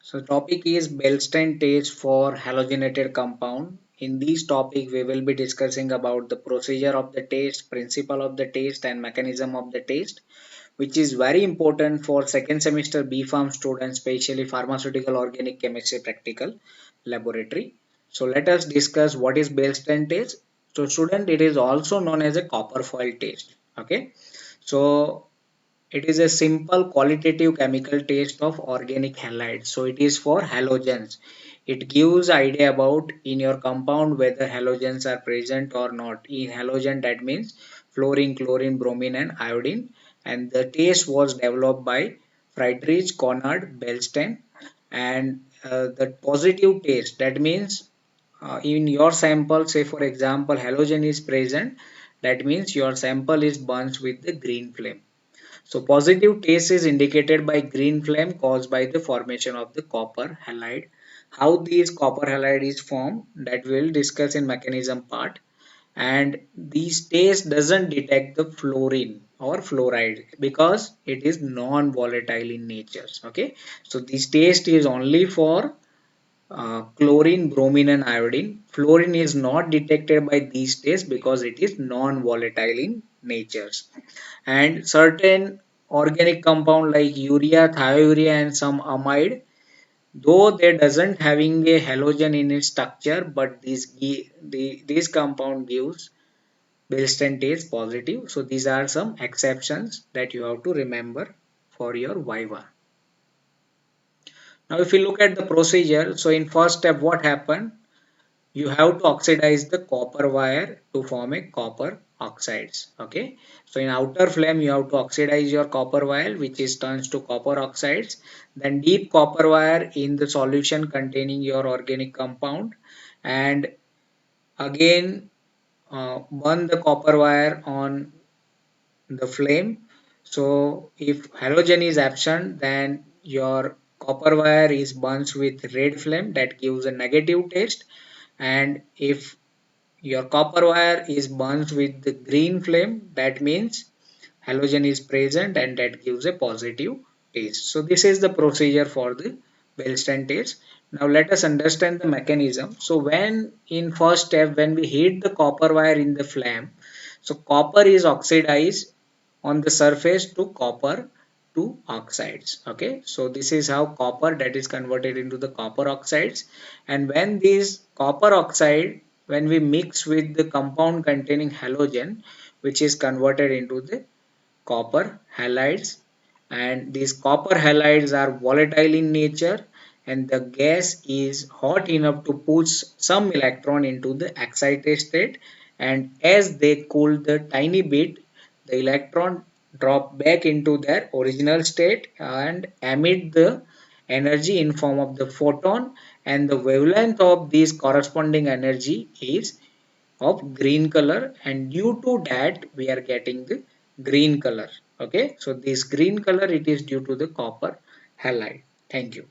So topic is Bellstein test for halogenated compound. In this topic, we will be discussing about the procedure of the test, principle of the test, and mechanism of the test, which is very important for second semester B Pharm students, especially pharmaceutical organic chemistry practical laboratory. So let us discuss what is Bellstein test. So student, it is also known as a copper foil test. Okay. So it is a simple qualitative chemical test of organic halides. So it is for halogens. It gives idea about in your compound whether halogens are present or not. In halogen that means fluorine, chlorine, bromine and iodine. And the test was developed by Friedrich Conrad Bellstein. And the positive test that means in your sample, say for example halogen is present, that means your sample is burnt with the green flame. So positive taste is indicated by green flame caused by the formation of the copper halide. How these copper halide is formed that we will discuss in mechanism part. And these taste doesn't detect the fluorine or fluoride because it is non-volatile in nature. Okay, so this taste is only for chlorine, bromine and iodine. Fluorine is not detected by these tests because it is non-volatile in nature. And certain organic compound like urea, thiourea and some amide, though they doesn't having a halogen in its structure, but this compound gives Bilstein test positive. So these are some exceptions that you have to remember for your Viva. Now if you look at the procedure, so in first step what happened? You have to oxidize the copper wire to form a copper oxides. Okay, so in outer flame you have to oxidize your copper wire which is turns to copper oxides, then deep copper wire in the solution containing your organic compound, and again burn the copper wire on the flame. So if halogen is absent, then your copper wire is burnt with red flame that gives a negative taste, and if your copper wire is burnt with the green flame, that means halogen is present and that gives a positive taste. So this is the procedure for the Bellstein test. Now let us understand the mechanism. So when in first step when we heat the copper wire in the flame, so copper is oxidized on the surface to copper to oxides. Okay, so this is how copper that is converted into the copper oxides, and when these copper oxide when we mix with the compound containing halogen, which is converted into the copper halides, and these copper halides are volatile in nature, and the gas is hot enough to push some electron into the excited state, and as they cool the tiny bit, the electron drop back into their original state and emit the energy in form of the photon, and the wavelength of this corresponding energy is of green color, and due to that we are getting the green color. Okay, so this green color it is due to the copper halide. Thank you.